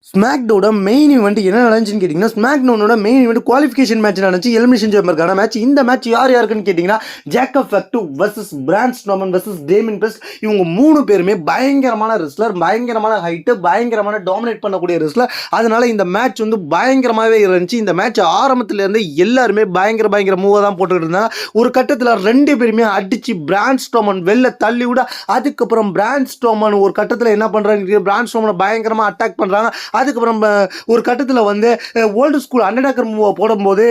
ஸ்மாக்டவுனோட main event என்ன நடந்துச்சுன்னு கேட்டிங்கன்னா, ஸ்மாக்டவுனோட மெயின் ஈவெண்ட் குவாலிஃபிகேஷன் மேட்ச் நடந்துச்சு. எலிமினேஷன் சேம்பருக்கான மேட்ச். இந்த மேட்ச் யார் யாருக்குன்னு கேட்டிங்கன்னா, Jacob Fatu versus Braun Strowman versus Damian Priest. இவங்க 3 பேருமே பயங்கரமான ரெஸ்லர், பயங்கரமான ஹைட்டு, பயங்கரமான டாமினேட் பண்ணக்கூடிய ரெஸ்லர். அதனால இந்த மேட்ச் வந்து பயங்கரமாகவே இருந்துச்சு. இந்த மேட்ச் ஆரம்பத்துலேருந்து எல்லாருமே பயங்கர மூவாக தான் போட்டுக்கிட்டு இருந்தாங்க. ஒரு கட்டத்தில் 2 பேருமே அடித்து பிரான் ஸ்ட்ரோமன் வெளில தள்ளி விட, அதுக்கப்புறம் பிரான் ஸ்ட்ரோமன் ஒரு கட்டத்தில் என்ன பண்ணுறாங்க, பிரான் ஸ்ட்ரோமனை பயங்கரமாக அட்டாக் பண்ணுறாங்க. அதுக்கப்புறம் ஒரு கட்டத்தில் வந்து ஓல்டு ஸ்கூல் அண்டர்டேக்கர் மூவை போடும்போது,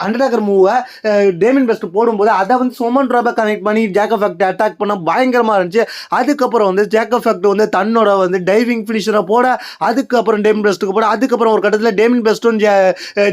அண்டர்டேக்கர் மூவை டேமியன் பிரிஸ்ட் போடும்போது அதை வந்து சோமன் ராபை கனெக்ட் பண்ணி ஜேக்கப் ஃபேக்ட் அட்டாக் பண்ண பயங்கரமாக இருந்துச்சு. அதுக்கப்புறம் வந்து ஜேக்கப் ஃபேக்ட் வந்து தன்னோட வந்து டைவிங் ஃபினிஷரை போட, அதுக்கப்புறம் டேமியன் பிரிஸ்ட்டுக்கு போட, அதுக்கப்புறம் ஒரு கட்டத்தில் டேமியன் பிரிஸ்ட்டும்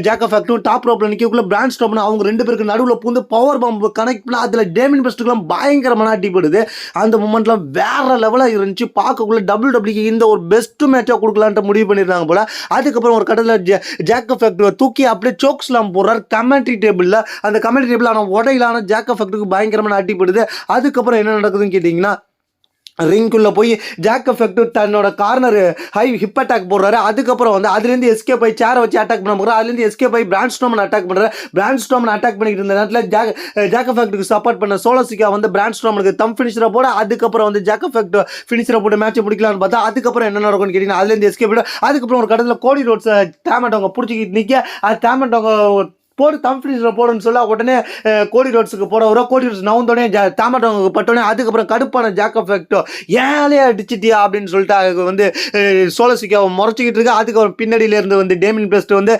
ஜேக்கப் ஃபேக்ட்டும் டாப் ரோப்பில் நிற்கக்குள்ள பிரான் ஸ்ட்ரோமன் அவங்க 2 பேருக்கு நடுவில் பூந்து பவர் பம்ப் கனெக்ட் பண்ண, அதில் டேமியன் பிரிஸ்ட்டுக்குலாம் பயங்கரமான அடிப்படுது. அந்த மூமெண்ட்லாம் வேற லெவலாக இருந்துச்சு. பார்க்கக்குள்ள WWE இந்த ஒரு பெஸ்ட் மேட்சாக கொடுக்கலான்ட்டு முடிவு பண்ணியிருந்தாங்க போல. அதுக்கப்புறம் ஒரு கட்டத்தில் ஜேக்கப் ஃபேக்ட் தூக்கி அப்படியே சோக் ஸ்லாம் போடுறார் கமெண்ட்ரி டேபிளில். அந்த கமெண்ட்ரி டேபிள் ஆனால் உடையிலான ஜேக்கப் ஃபேக்ட்டுக்கு பயங்கரமான அடிப்படுது. அதுக்கப்புறம் என்ன நடக்குதுன்னு கேட்டிங்கன்னா, ரிங்குள்ளே போய் ஜேக்கப் ஃபேக்ட் தன்னோட கார்னர் ஹிப் அட்டாக் போடுறாரு. அதுக்கப்புறம் வந்து அதுலேருந்து எஸ்கேப் ஆகி சேரை வச்சு அட்டாக் பண்ண போகிறார். அதுலேருந்து எஸ்கேப் ஆகி பிரான் ஸ்ட்ரோமன் அட்டாக் பண்ணுறாரு. பிரான் ஸ்ட்ரோமன் அட்டாக் பண்ணிட்டு இருந்த நேரத்தில் ஜேக்கப் ஃபேக்ட்டுக்கு சப்போர்ட் பண்ண சோலோ சிக்கா வந்து பிரான் ஸ்ட்ரோமனுக்கு தம் ஃபினிஷரை போட, அதுக்கப்புறம் வந்து ஜேக்கப் ஃபேக்ட் ஃபினிஷரை போட்டு மேட்சை முடிக்கலான்னு பார்த்தா, அதுக்கப்புறம் என்ன நடக்கும்னு கேட்டிங்கன்னா, அதுலேருந்து எஸ்கேப் ஆகிடும். அதுக்கப்புறம் ஒரு கடத்தில் கோடி ரோட்ஸ் டேமட்டவங்க பிடிச்சிக்கிட்டு நிற்க, அது டேமட்டவங்க போடு தம் ஃபினிஷரை போடுன்னு சொல்ல, உடனே கோடி ரோட்ஸுக்கு போட வரும். கோடி ரோட்ஸ் நவுந்தோடனே தாமட்டவங்க பட்டோடனே, அதுக்கப்புறம் கடுப்பான ஜேக்கப் ஃபேக்டோ ஏழையே அடிச்சிட்டியா அப்படின்னு சொல்லிட்டு அது வந்து சோலசிக்காவை முறைச்சிக்கிட்டு இருக்கு. அதுக்கப்புறம் பின்னாடியிலேருந்து வந்து டேமியன் பிரிஸ்ட் வந்து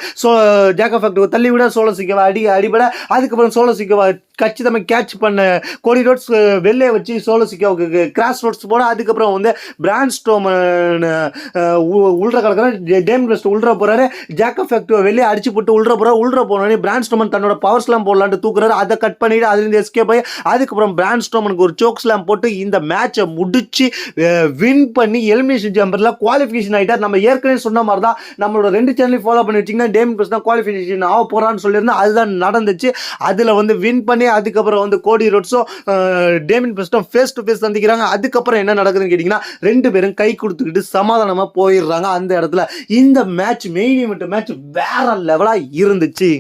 ஜேக்கப் ஃபேக்டோ தள்ளி விட சோலசிக்காவை அடிபட, அதுக்கப்புறம் சோலசிக்காவை கச்சிதமாக கேட்ச் பண்ண கோடி ரோட்ஸ் வெளியே வச்சு சோலசிக்காவுக்கு கிராஸ் ரோட்ஸ் போட, அதுக்கப்புறம் வந்து பிரான் ஸ்ட்ரோமன் உள்ற கலக்கிற டேமியன் பிரிஸ்ட் உள்ற போகிறாரு. ஜேக்கப் ஃபேக்டோ வெளியே அடிச்சு போட்டு உள்ற போனோடனே பிரான் ஸ்ட்ரோமன் தன்னோட பவர் ஸ்லாம் போடலான்ட்டு தூக்குறாரு. அதை கட் பண்ணிட்டு அதுலேருந்து எஸ்கேப் ஆகி, அதுக்கப்புறம் பிரான் ஸ்ட்ரோமனுக்கு ஒரு சோக் ஸ்லாம் போட்டு இந்த மேட்சை முடிச்சு வின் பண்ணி எலிமினேஷன் சேம்பரில் குவாலிஃபிகேஷன் ஆகிட்டார். நம்ம ஏற்கனவே சொன்ன மாதிரி தான், நம்மளோட 2 சேனலையும் ஃபாலோ பண்ணி வச்சிங்கன்னா டேமியன் பிரிஸ்ட் தான் குவாலிஃபிகேஷன் ஆக போகிறான்னு சொல்லியிருந்தேன். அதுதான் நடந்துச்சு. அதில் வந்து வின் பண்ணி அதுக்கப்புறம் வந்து கோடி ரோட்ஸும் டேமியன் பிரிஸ்டும் ஃபேஸ் டு ஃபேஸ் சந்திக்கிறாங்க. அதுக்கப்புறம் என்ன நடக்குதுன்னு கேட்டிங்கன்னா, 2 பேரும் கை கொடுத்துக்கிட்டு சமாதானமாக போயிடுறாங்க அந்த இடத்துல. இந்த மேட்ச் மெயின் ஈவெண்ட் மேட்ச் வேற லெவலாக இருந்துச்சு.